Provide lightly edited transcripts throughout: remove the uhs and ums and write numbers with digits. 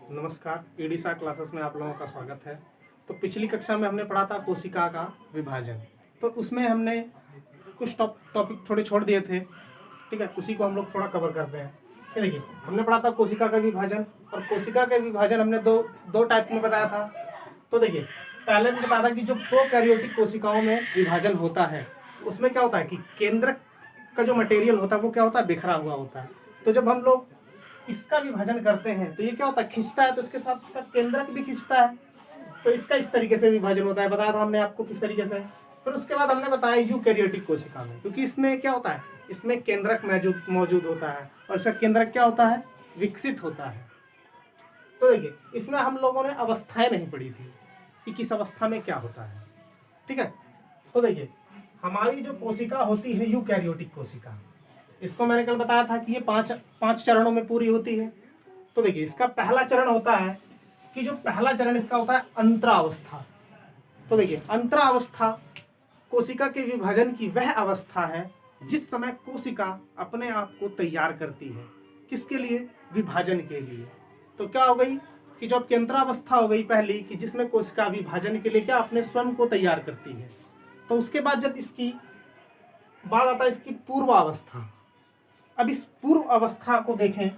नमस्कार, ईडीसा क्लासेस में आप लोगों का स्वागत है। तो पिछली कक्षा में हमने पढ़ा था कोशिका का विभाजन। तो उसमें हमने कुछ टॉपिक थोड़े छोड़ दिए थे, ठीक है। उसी को हम लोग थोड़ा कवर करते हैं। ये देखिए, हमने पढ़ा था कोशिका का विभाजन, और कोशिका का विभाजन हमने दो टाइप में बताया था। तो देखिए, पहले में बताया था कि जो प्रोकैरियोटिक कोशिकाओं में विभाजन होता है उसमें क्या होता है कि केंद्रक का जो मटेरियल होता है वो क्या होता है, बिखरा हुआ होता है। तो जब हम लोग इसका विभाजन करते हैं तो ये क्या होता है, खींचता है, तो इसके साथ इसका केंद्रक भी खींचता है। तो इसका इस तरीके से विभाजन होता है, बताया था हमने आपको किस तरीके से। फिर उसके बाद हमने बताया यूकैरियोटिक कोशिका में, क्योंकि इसमें क्या होता है, इसमें केंद्रक मौजूद होता है, और इसका केंद्रक क्या होता है, विकसित होता है। तो देखिए, इसमें हम लोगों ने अवस्थाएं नहीं पढ़ी थी कि किस अवस्था में क्या होता है, ठीक है। तो देखिए, हमारी जो कोशिका होती है यूकैरियोटिक कोशिका, इसको मैंने कल बताया था कि ये पांच चरणों में पूरी होती है। तो देखिए, इसका पहला चरण होता है कि जो पहला चरण इसका होता है अंतरावस्था। तो देखिए, अंतरावस्था कोशिका के विभाजन की वह अवस्था है जिस समय कोशिका अपने आप को तैयार करती है, किसके लिए, विभाजन के लिए। तो क्या हो गई कि जो आपकी अंतरावस्था हो गई पहली, कि जिसमें कोशिका विभाजन के लिए क्या अपने स्वयं को तैयार करती है। तो उसके बाद जब इसकी बात आता है इसकी पूर्वावस्था। अब इस पूर्व अवस्था को देखें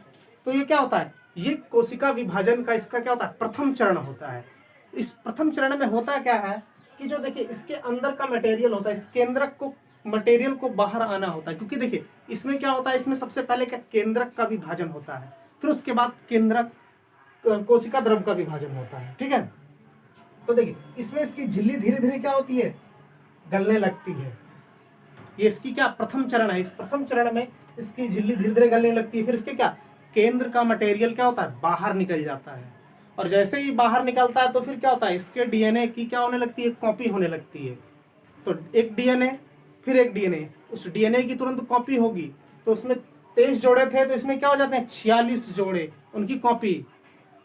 तो ये क्या होता है, ये कोशिका विभाजन का इसका क्या होता है, प्रथम चरण होता है। इस प्रथम चरण में होता क्या है कि जो देखिए इसके अंदर का मटेरियल होता है, इस केंद्रक को मटेरियल को बाहर आना होता है। क्योंकि देखिए इसमें क्या होता है, इसमें सबसे पहले क्या केंद्रक का विभाजन होता है, फिर उसके बाद केंद्रक कोशिका द्रव का विभाजन होता है, ठीक है। तो देखिए इसमें इसकी झिल्ली धीरे धीरे क्या होती है, गलने लगती है। ये इसकी क्या प्रथम चरण है। इस प्रथम चरण में इसकी झिल्ली धीरे धीरे गलने लगती है, फिर इसके क्या केंद्र का मटेरियल क्या होता है, बाहर निकल जाता है। और जैसे ही बाहर निकलता है तो फिर क्या होता है, इसके डीएनए की क्या होने लगती है, कॉपी होने लगती है। तो एक डीएनए फिर एक डीएनए, उस डीएनए की तुरंत कॉपी होगी। तो उसमें 23 जोड़े थे, तो इसमें क्या हो जाते हैं 46 जोड़े, उनकी कॉपी।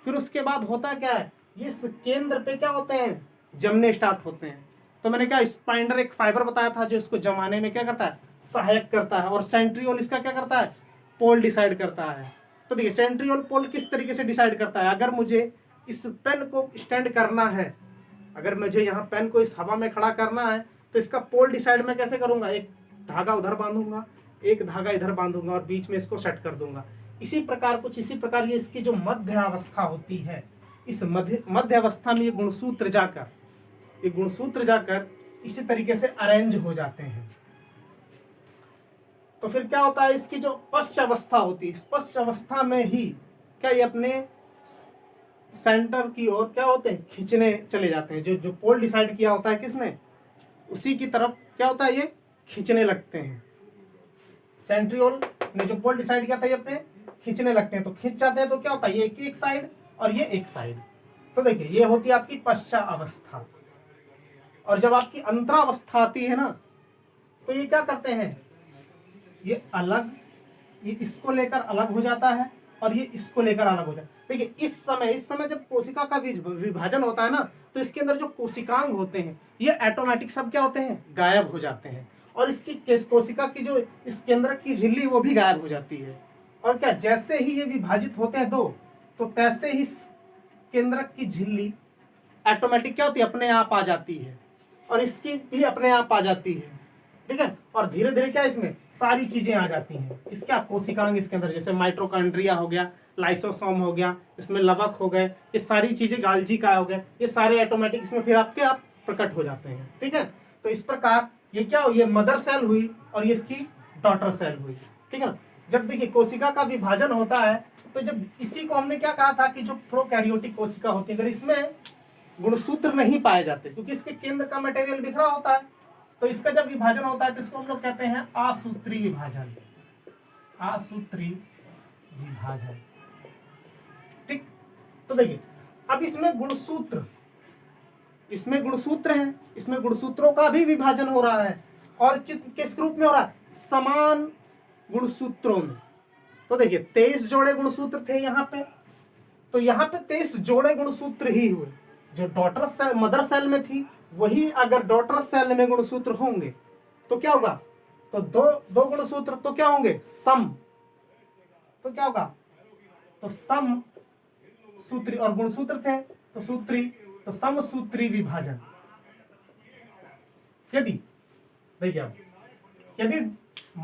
फिर उसके बाद होता क्या है, ये इस केंद्र पे क्या होते हैं, जमने स्टार्ट होते हैं। तो मैंने क्या स्पाइंडर एक फाइबर बताया था जो इसको जमाने में क्या करता है, सहायक करता है। और सेंट्रियोल इसका क्या करता है, पोल डिसाइड करता है। तो देखिए सेंट्रियोल पोल किस तरीके से डिसाइड करता है, अगर मुझे इस पेन को स्टैंड करना है, अगर मुझे यहाँ पेन को इस हवा में खड़ा करना है, तो इसका पोल डिसाइड मैं कैसे करूंगा, एक धागा उधर बांधूंगा, एक धागा इधर बांधूंगा, और बीच में इसको सेट कर दूंगा। इसी प्रकार कुछ इसी प्रकार ये इसकी जो मध्य अवस्था होती है, इस मध्य अवस्था में ये गुणसूत्र जाकर इसी तरीके से अरेंज हो जाते हैं। तो फिर क्या होता है, इसकी जो पश्च अवस्था होती है, इस पश्च अवस्था में ही क्या ये अपने सेंटर की ओर क्या होते हैं, खींचने चले जाते हैं। जो पोल डिसाइड किया होता है किसने, उसी की तरफ क्या होता है, ये खींचने लगते हैं। सेंट्रियोल ने जो पोल डिसाइड किया था ये अपने खींचने लगते हैं। तो खींच जाते हैं तो क्या होता है, ये एक साइड और ये एक साइड। तो देखिए ये होती है आपकी पश्चात अवस्था। और जब आपकी अंतरावस्था आती है ना, तो ये क्या करते हैं, ये अलग, ये इसको लेकर अलग हो जाता है, और ये इसको लेकर अलग हो जाता है। देखिए इस समय जब कोशिका का विभाजन होता है ना, तो इसके अंदर जो कोशिकांग होते हैं ये ऑटोमेटिक सब क्या होते हैं, गायब हो जाते हैं। और इसकी कोशिका की जो इस केंद्रक की झिल्ली वो भी गायब हो जाती है। और क्या, जैसे ही ये विभाजित होते हैं दो, तो तैसे ही केंद्रक की झिल्ली ऑटोमेटिक क्या होती है, अपने आप आ जाती है, और इसकी भी अपने आप आ जाती है, ठीक है। और धीरे धीरे क्या इसमें सारी चीजें आ जाती हैं, इसके कोशिकांग इसके अंदर, जैसे माइटोकॉन्ड्रिया हो गया, लाइसोसोम हो गया, इसमें लवक हो गए, ये सारी चीजें, गाल्जी का हो गया, ये सारे ऑटोमेटिक इसमें फिर आपके आप प्रकट हो जाते हैं, ठीक है। तो इस प्रकार ये क्या हो, ये मदर सेल हुई और ये इसकी डॉटर सेल हुई, ठीक है ना। जब देखिए कोशिका का विभाजन होता है, तो जब इसी को हमने क्या कहा था कि जो प्रोकैरियोटिक कोशिका होती है, अगर इसमें गुणसूत्र नहीं पाए जाते, क्योंकि इसके केंद्र का मटेरियल बिखरा होता है, तो इसका जब विभाजन होता है तो इसको हम लोग कहते हैं असूत्री विभाजन, असूत्री विभाजन, ठीक। तो देखिए अब इसमें गुणसूत्र हैं, इसमें गुणसूत्रों का भी विभाजन हो रहा है, और किस रूप में हो रहा है, समान गुणसूत्रों में। तो देखिए 23 जोड़े गुणसूत्र थे यहाँ पे, तो यहाँ पे 23 जोड़े गुणसूत्र ही हुए। जो डॉटर सेल मदर सेल में थी, वही अगर डॉटर सेल में गुणसूत्र होंगे तो क्या होगा, तो दो गुणसूत्र तो क्या होंगे, सम। तो क्या होगा, तो सम सूत्री और गुणसूत्र थे तो सूत्री, तो समसूत्री विभाजन। यदि देखिए आप, यदि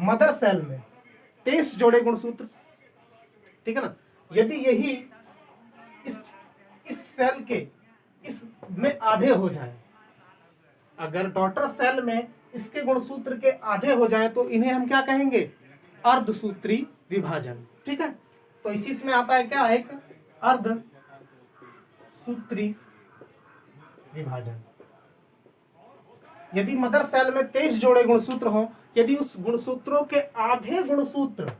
मदर सेल में 23 जोड़े गुणसूत्र, ठीक है ना, यदि यही इस सेल के इस में आधे हो जाए, अगर डॉटर सेल में इसके गुणसूत्र के आधे हो जाए तो इन्हें हम क्या कहेंगे, अर्धसूत्री विभाजन। ठीक है, तो इसी में आता है क्या, एक अर्धसूत्री विभाजन। यदि मदर सेल में 23 जोड़े गुणसूत्र हों, यदि उस गुणसूत्रों के आधे गुणसूत्र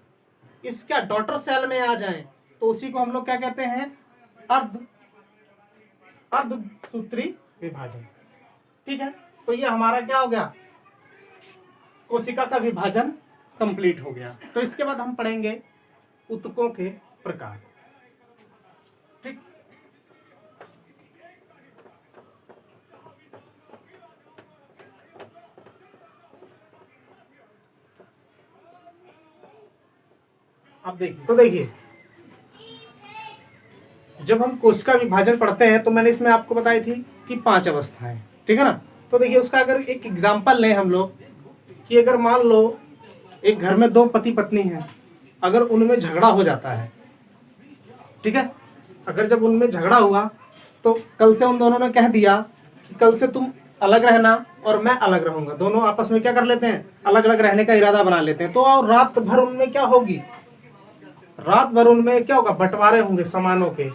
इसका डॉटर सेल में आ जाएं, तो उसी को हम लोग क्या कहते हैं, अर्धसूत्री विभाजन। ठीक है, तो ये हमारा क्या हो गया, कोशिका का विभाजन कंप्लीट हो गया। तो इसके बाद हम पढ़ेंगे ऊतकों के प्रकार। ठीक, अब देखिए, तो देखिए जब हम कोशिका विभाजन पढ़ते हैं तो मैंने इसमें आपको बताई थी कि 5 अवस्थाएं, ठीक है ना। तो देखिए उसका अगर एक एग्जाम्पल लें हम लोग, कि अगर मान लो एक घर में 2 पति पत्नी हैं, अगर उनमें झगड़ा हो जाता है, ठीक है, अगर जब उनमें झगड़ा हुआ तो कल से उन दोनों ने कह दिया कि कल से तुम अलग रहना और मैं अलग रहूंगा, दोनों आपस में क्या कर लेते हैं, अलग अलग रहने का इरादा बना लेते हैं। तो और रात भर उनमें क्या होगी, रात भर उनमें क्या होगा, बंटवारे होंगे सामानों के,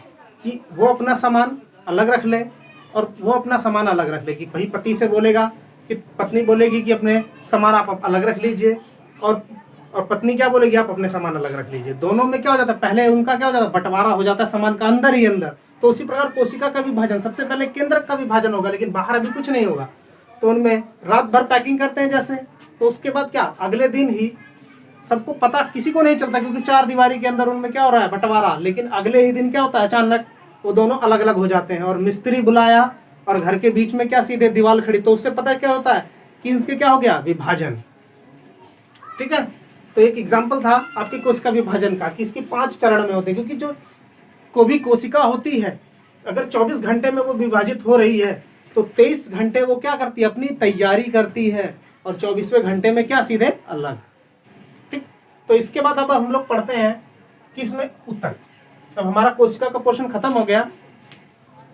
कि वो अपना सामान अलग रख ले और वो अपना सामान अलग रख ले। कि भाई पति से बोलेगा कि पत्नी बोलेगी कि अपने सामान आप अलग रख लीजिए, और पत्नी क्या बोलेगी, आप अपने सामान अलग रख लीजिए। दोनों में क्या हो जाता है, पहले उनका क्या हो जाता है, बंटवारा हो जाता है सामान का अंदर ही अंदर। तो उसी प्रकार कोशिका का विभाजन, सबसे पहले केंद्र का विभाजन होगा, लेकिन बाहर अभी कुछ नहीं होगा। तो उनमें रात भर पैकिंग करते हैं जैसे, तो उसके बाद क्या, अगले दिन ही सबको पता, किसी को नहीं चलता, क्योंकि 4 दीवारी के अंदर उनमें क्या हो रहा है, बंटवारा। लेकिन अगले ही दिन क्या होता है, अचानक वो दोनों अलग अलग हो जाते हैं, और मिस्त्री बुलाया और घर के बीच में क्या सीधे दीवार खड़ी, तो उससे पता क्या होता है कि इनके क्या हो गया, विभाजन। ठीक है, तो एक एग्जाम्पल था आपकी कोशिका विभाजन का, कि इसके 5 चरण में होते हैं। क्योंकि जो को भी कोशिका होती है, अगर 24 घंटे में वो विभाजित हो रही है तो 23 घंटे वो क्या करती है, अपनी तैयारी करती है, और 24वें घंटे में क्या, सीधे अलग। ठीक, तो इसके बाद अब हम लोग पढ़ते हैं कि इसमें ऊतक। अब हमारा कोशिका का पोर्शन खत्म हो गया,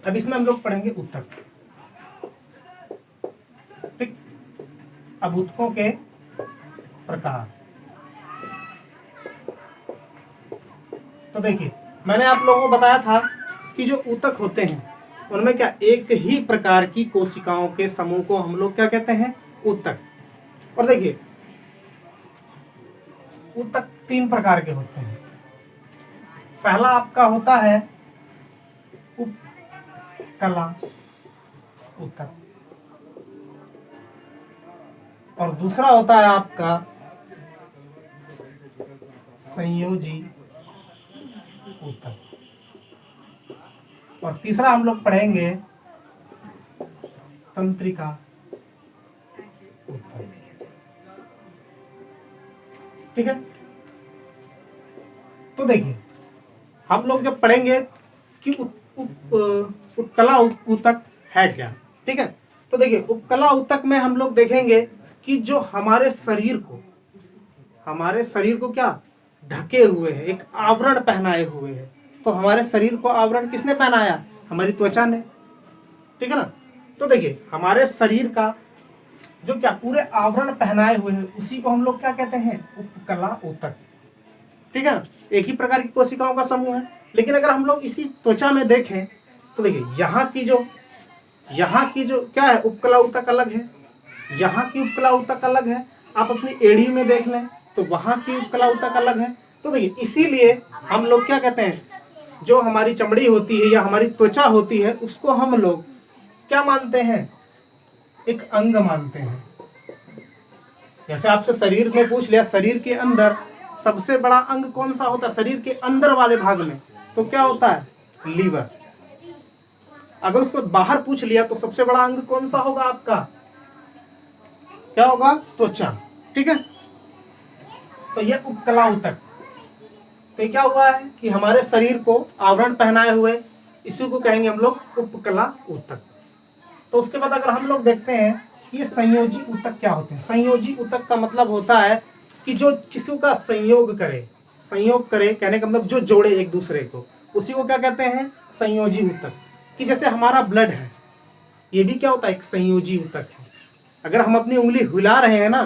अब इसमें हम लोग पढ़ेंगे ऊतक। ठीक, अब ऊतकों के प्रकार। तो देखिए मैंने आप लोगों को बताया था कि जो ऊतक होते हैं उनमें क्या, एक ही प्रकार की कोशिकाओं के समूह को हम लोग क्या कहते हैं, ऊतक। और देखिए ऊतक 3 प्रकार के होते हैं। पहला आपका होता है उपकला ऊतक, और दूसरा होता है आपका संयोजी ऊतक, और तीसरा हम लोग पढ़ेंगे तंत्रिका ऊतक। ठीक है, तो देखिए हम लोग जब पढ़ेंगे कि उपकला ऊतक है क्या। ठीक है, तो देखिए उपकला ऊतक में हम लोग देखेंगे कि जो हमारे शरीर को क्या ढके हुए है, एक आवरण पहनाए हुए है। तो हमारे शरीर को आवरण किसने पहनाया, हमारी त्वचा ने। ठीक है ना, तो देखिए हमारे शरीर का जो क्या पूरे आवरण पहनाए हुए हैं, उसी को हम लोग क्या कहते हैं, उपकला ऊतक। ठीक है ना, एक ही प्रकार की कोशिकाओं का समूह है। लेकिन अगर हम लोग इसी त्वचा में देखें तो देखिए यहाँ की जो क्या है, उपकला ऊतक अलग है, यहाँ की उपकला ऊतक अलग है। आप अपनी एड़ी में देख लें तो वहाँ की उपकला ऊतक अलग है। तो देखिए इसीलिए हम लोग क्या कहते हैं, जो हमारी चमड़ी होती है या हमारी त्वचा होती है, उसको हम लोग क्या मानते हैं, एक अंग मानते हैं। जैसे आपसे शरीर में पूछ लिया, शरीर के अंदर सबसे बड़ा अंग कौन सा होता है, शरीर के अंदर वाले भाग में, तो क्या होता है, लीवर। अगर उसको बाहर पूछ लिया तो सबसे बड़ा अंग कौन सा होगा आपका, क्या होगा, त्वचा। ठीक है, तो ये उपकला ऊतक। तो क्या हुआ है कि हमारे शरीर को आवरण पहनाए हुए इसी को कहेंगे हम लोग उपकला ऊतक। तो उसके बाद अगर हम लोग देखते हैं कि ये संयोजी ऊतक क्या होते हैं। संयोजी ऊतक का मतलब होता है कि जो किसी का संयोग करे, कहने का मतलब जो जोड़े एक दूसरे को, उसी को क्या कहते हैं, संयोजी ऊतक। कि जैसे हमारा ब्लड है, ये भी क्या होता है, एक संयोजी ऊतक है। अगर हम अपनी उंगली हिला रहे हैं ना,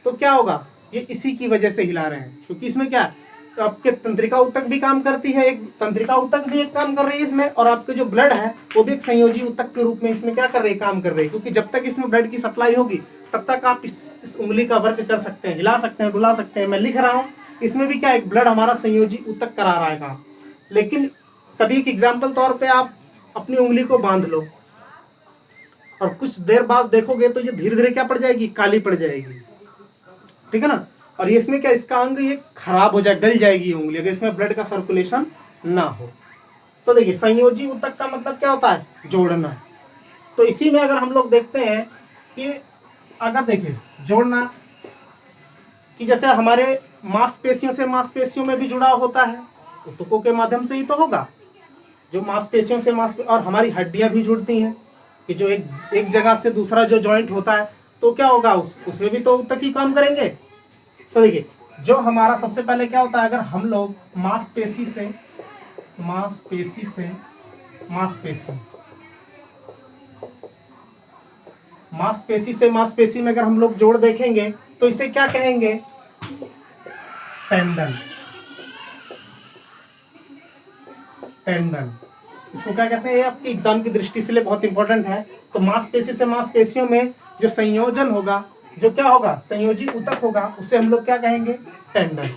तो क्या होगा, ये इसी की वजह से हिला रहे हैं, क्योंकि इसमें क्या है, तो आपके तंत्रिका ऊतक भी काम करती है, एक तंत्रिका ऊतक भी एक काम कर रही है इसमें, और आपके जो ब्लड है वो भी एक संयोजी ऊतक के रूप में इसमें क्या कर रही है, काम कर रही है। क्योंकि जब तक इसमें ब्लड की सप्लाई होगी तब तक आप इस उंगली का वर्क कर सकते हैं, हिला सकते हैं, डुला सकते हैं। मैं लिख रहा हूँ, इसमें भी क्या, एक ब्लड हमारा संयोजी ऊतक करा रहा है काम। लेकिन कभी एक एग्जाम्पल तौर पर आप अपनी उंगली को बांध लो और कुछ देर बाद देखोगे तो ये धीरे धीरे क्या पड़ जाएगी, काली पड़ जाएगी, ठीक है ना। और ये इसमें क्या, इसका अंग ये खराब हो जाए, गल जाएगी उंगली, अगर इसमें ब्लड का सर्कुलेशन ना हो। तो देखिए संयोजी ऊतक का मतलब क्या होता है, जोड़ना। तो इसी में अगर हम लोग देखते हैं कि अगर देखिए जोड़ना, कि जैसे हमारे मांसपेशियों से मांसपेशियों में भी जुड़ाव होता है, ऊतकों के माध्यम से ही तो होगा। जो मांसपेशियों से और हमारी हड्डियां भी जुड़ती हैं, कि जो एक जगह से दूसरा जो जॉइंट होता है, तो क्या होगा, उसमें भी तो ऊतक ही काम करेंगे। तो देखिए जो हमारा सबसे पहले क्या होता है, अगर हम लोग मांसपेशी से मांसपेशी में अगर हम लोग जोड़ देखेंगे तो इसे क्या कहेंगे, टेंडन। इसको क्या कहते हैं, ये आपकी एग्जाम की दृष्टि से लिए बहुत इंपॉर्टेंट है। तो मांसपेशी से मांसपेशियों में जो संयोजन होगा, जो क्या होगा, संयोजी ऊतक होगा, उसे हम लोग क्या कहेंगे, टेंडन।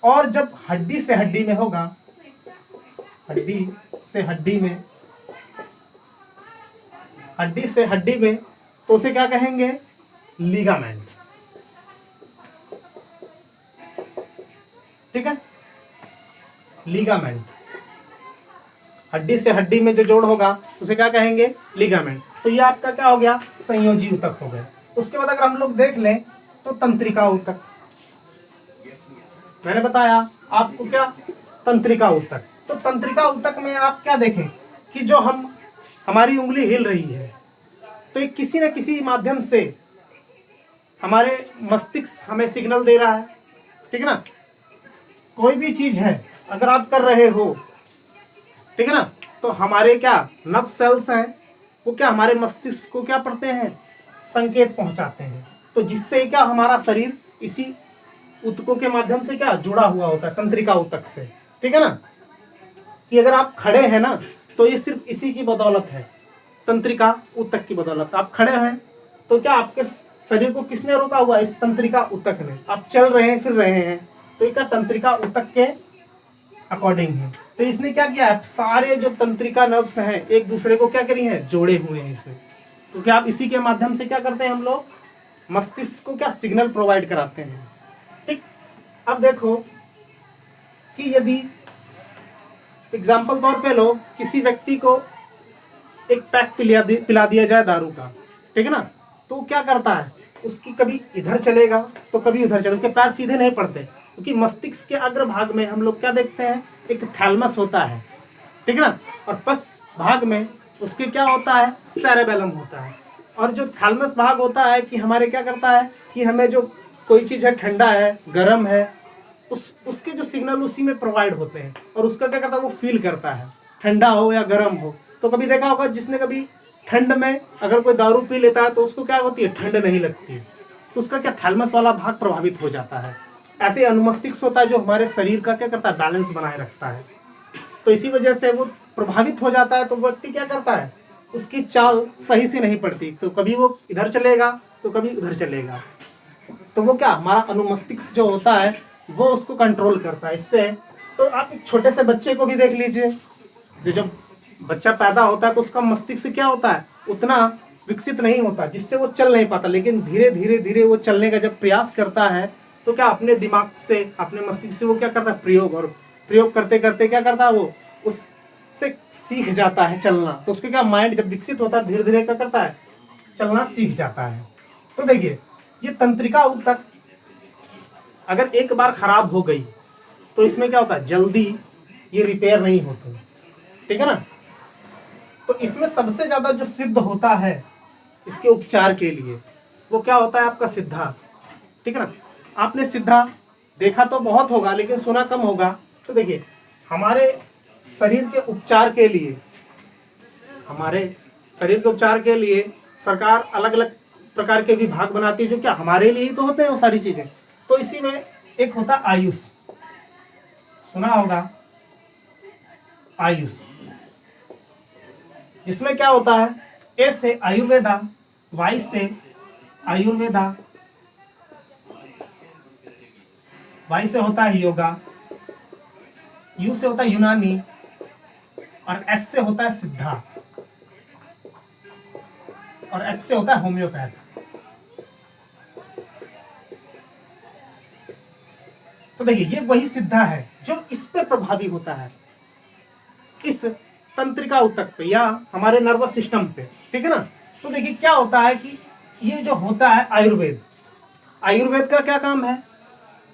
और जब हड्डी से हड्डी में होगा, हड्डी से हड्डी में तो उसे क्या कहेंगे, लिगामेंट, ठीक है, लिगामेंट। हड्डी से हड्डी में जो जोड़ होगा उसे क्या कहेंगे, लिगामेंट। तो ये आपका क्या हो गया, संयोजी ऊतक हो गया। उसके बाद अगर हम लोग देख लें तो तंत्रिका ऊतक, मैंने बताया आपको क्या, तंत्रिका ऊतक। तो तंत्रिका ऊतक में आप क्या देखें कि जो हमारी उंगली हिल रही है, तो ये किसी न किसी माध्यम से हमारे मस्तिष्क हमें सिग्नल दे रहा है, ठीक है ना। कोई भी चीज है अगर आप कर रहे हो, ठीक है ना, तो हमारे क्या नर्व सेल्स हैं, वो क्या हमारे मस्तिष्क को क्या पढ़ते हैं, संकेत पहुंचाते हैं। तो जिससे क्या हमारा शरीर इसी ऊतकों के माध्यम से क्या जुड़ा हुआ होता है, तंत्रिका ऊतक से, ठीक है ना। कि अगर आप खड़े हैं ना, तो ये सिर्फ इसी की बदौलत है, तंत्रिका ऊतक की बदौलत। आप खड़े हैं तो क्या आपके शरीर को किसने रोका हुआ, इस तंत्रिका ऊतक ने। आप चल रहे हैं, फिर रहे हैं, तो ये क्या तंत्रिका ऊतक के अकॉर्डिंग है। तो इसने क्या किया है, सारे जो तंत्रिका नर्व्स हैं एक दूसरे को क्या करी हैं, जोड़े हुए हैं इसने। तो क्या आप इसी के माध्यम से क्या करते हैं, हम लोग मस्तिष्क को क्या सिग्नल प्रोवाइड कराते हैं, ठीक। अब देखो कि यदि एग्जाम्पल तौर पे लो, किसी व्यक्ति को एक पैक पिला दिया जाए दारू का, ठीक है ना, तो क्या करता है, उसकी कभी इधर चलेगा तो कभी उधर चलेगा, उसके पैर सीधे नहीं पड़ते, क्योंकि मस्तिष्क के अग्रभाग में हम लोग क्या देखते हैं, एक थैलमस होता है, ठीक है ना, और पश्च भाग में उसके क्या होता है, सेरेबेलम होता है। और जो थैलमस भाग होता है कि हमारे क्या करता है कि हमें जो कोई चीज़ है, ठंडा है, गर्म है, उसके जो सिग्नल उसी में प्रोवाइड होते हैं, और उसका क्या करता है, वो फील करता है, ठंडा हो या गर्म हो। तो कभी देखा होगा जिसने कभी ठंड में अगर कोई दारू पी लेता है तो उसको क्या होती है, ठंड नहीं लगती, तो उसका क्या थैलमस वाला भाग प्रभावित हो जाता है। ऐसे अनुमस्तिष्क होता है जो हमारे शरीर का क्या करता है, बैलेंस बनाए रखता है। तो इसी वजह से वो प्रभावित हो जाता है, तो व्यक्ति क्या करता है, उसकी चाल सही से नहीं पड़ती, तो कभी वो इधर चलेगा तो कभी उधर चलेगा। तो वो क्या, हमारा अनुमस्तिष्क जो होता है वो उसको कंट्रोल करता है इससे। तो आप एक छोटे से बच्चे को भी देख लीजिए, जो जब बच्चा पैदा होता है तो उसका मस्तिष्क क्या होता है, उतना विकसित नहीं होता, जिससे वो चल नहीं पाता। लेकिन धीरे धीरे धीरे वो चलने का जब प्रयास करता है तो क्या अपने दिमाग से, अपने मस्तिष्क से वो क्या करता है, प्रयोग, और प्रयोग करते करते क्या करता है, वो उससे सीख जाता है चलना। तो उसके क्या माइंड जब विकसित होता है धीरे धीरे क्या करता है, चलना सीख जाता है। तो देखिए ये तंत्रिका ऊतक अगर एक बार खराब हो गई तो इसमें क्या होता है, जल्दी ये रिपेयर नहीं होती, ठीक है ना। तो इसमें सबसे ज्यादा जो सिद्ध होता है इसके उपचार के लिए वो क्या होता है आपका सिद्धा। ठीक है ना, आपने सिद्धा देखा तो बहुत होगा लेकिन सुना कम होगा। तो देखिए हमारे शरीर के उपचार के लिए, हमारे शरीर के उपचार के लिए सरकार अलग अलग प्रकार के विभाग बनाती है जो क्या हमारे लिए ही तो होते हैं वो सारी चीजें। तो इसी में एक होता आयुष, सुना होगा आयुष, जिसमें क्या होता है ए से आयुर्वेदा, वाई से आयुर्वेदा, वाई से होता है योगा, यू से होता है यूनानी और एस से होता है सिद्धा और एच से होता है होम्योपैथ। तो देखिए ये वही सिद्धा है जो इस पे प्रभावी होता है, इस तंत्रिका ऊतक पे या हमारे नर्वस सिस्टम पे। ठीक है ना, तो देखिए क्या होता है कि ये जो होता है आयुर्वेद, आयुर्वेद का क्या काम है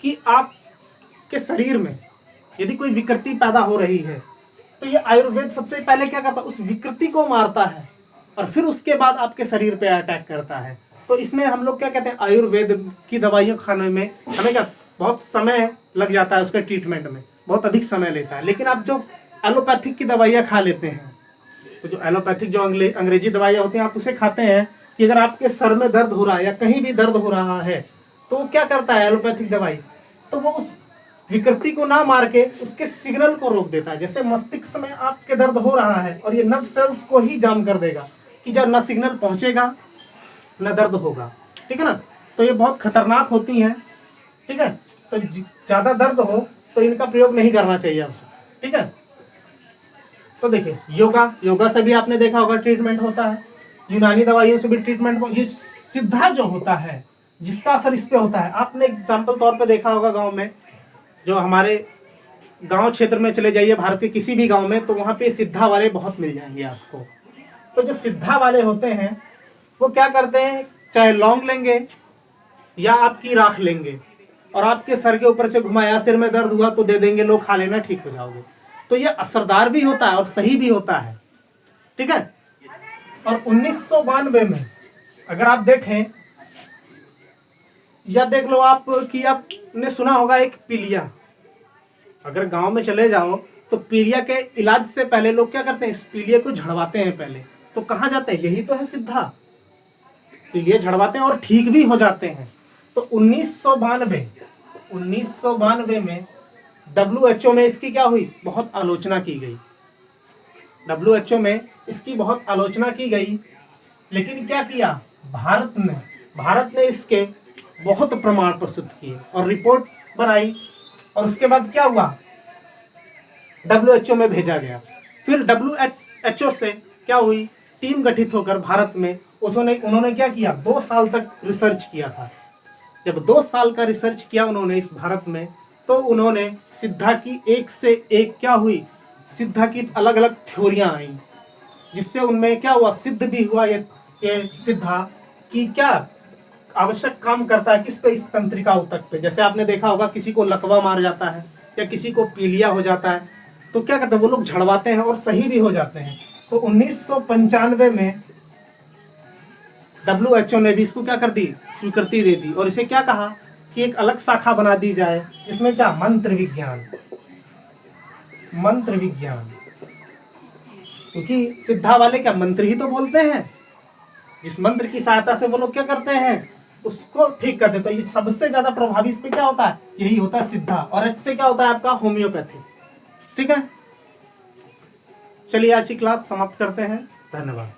कि आपके शरीर में यदि कोई विकृति पैदा हो रही है तो ये आयुर्वेद सबसे पहले क्या करता है, उस विकृति को मारता है और फिर उसके बाद आपके शरीर पे अटैक करता है। तो इसमें हम लोग क्या कहते हैं, आयुर्वेद की दवाइयाँ खाने में हमें क्या बहुत समय लग जाता है, उसके ट्रीटमेंट में बहुत अधिक समय लेता है। लेकिन आप जो एलोपैथिक की दवाइयाँ खा लेते हैं, तो जो एलोपैथिक जो अंग्रेजी दवाइयाँ होती हैं आप उसे खाते हैं कि अगर आपके सर में दर्द हो रहा है या कहीं भी दर्द हो रहा है तो वो क्या करता है एलोपैथिक दवाई, तो वो उस विकृति को ना मार के उसके सिग्नल को रोक देता है। जैसे मस्तिष्क में आपके दर्द हो रहा है और ये नर्व सेल्स को ही जाम कर देगा कि जब ना सिग्नल पहुंचेगा ना दर्द होगा। ठीक है ना, तो ये बहुत खतरनाक होती हैं। ठीक है, तो ज्यादा दर्द हो तो इनका प्रयोग नहीं करना चाहिए आपसे। ठीक है, तो देखिए योगा, योगा से भी आपने देखा होगा ट्रीटमेंट होता है, यूनानी दवाइयों से भी ट्रीटमेंट हो। ये सिद्धा जो होता है जिसका असर इस पे होता है, आपने एग्जाम्पल तौर पे देखा होगा गांव में, जो हमारे गांव क्षेत्र में चले जाइए भारत के किसी भी गांव में, तो वहां पे सिद्धा वाले बहुत मिल जाएंगे आपको। तो जो सिद्धा वाले होते हैं वो क्या करते हैं, चाहे लौंग लेंगे या आपकी राख लेंगे और आपके सर के ऊपर से घुमाया, सिर में दर्द हुआ तो दे देंगे, लोग खा लेना ठीक हो जाओगे। तो ये असरदार भी होता है और सही भी होता है। ठीक है, और 1992 में अगर आप देखें या देख लो आप कि आपने सुना होगा एक पीलिया, अगर गांव में चले जाओ तो पीलिया के इलाज से पहले लोग क्या करते हैं, इस पीलिया को झड़वाते हैं पहले। तो कहाँ जाते हैं, यही तो है सिद्धा, पीलिया झड़वाते हैं और ठीक भी हो जाते हैं। तो 1992 में WHO में इसकी क्या हुई, बहुत आलोचना की गई। WHO में इसकी बहुत आलोचना की गई, लेकिन क्या किया भारत ने इसके बहुत प्रमाण प्रस्तुत किए और रिपोर्ट बनाई और उसके बाद क्या हुआ, WHO में भेजा गया। फिर WHO से क्या हुई, टीम गठित होकर भारत में उन्होंने क्या किया, 2 साल तक रिसर्च किया था। जब 2 साल का रिसर्च किया उन्होंने इस भारत में, तो उन्होंने सिद्धा की एक से एक क्या हुई, सिद्धा की अलग अलग थ्योरियां आई, जिससे उनमें क्या हुआ, सिद्ध भी हुआ ये सिद्धा कि क्या आवश्यक काम करता है, किस पे, इस तंत्रिका ऊतक पे। जैसे आपने देखा होगा किसी को लकवा मार जाता है या किसी को पीलिया हो जाता है तो क्या करते हैं वो लोग झड़वाते हैं और सही भी हो जाते हैं। तो 1995 में WHO ने भी इसको क्या कर दी, स्वीकृति दे दी और इसे क्या कहा कि एक अलग शाखा बना दी जाए, जिसमें क्या, मंत्र विज्ञान, क्योंकि सिद्धा वाले क्या मंत्र ही तो बोलते हैं, जिस मंत्र की सहायता से वो लोग क्या करते हैं, उसको ठीक कर देते हैं। ये सबसे ज्यादा प्रभावी इस पे क्या होता है, यही होता है सिद्धा, और एच से क्या होता है आपका, होम्योपैथी। ठीक है, चलिए आज की क्लास समाप्त करते हैं, धन्यवाद।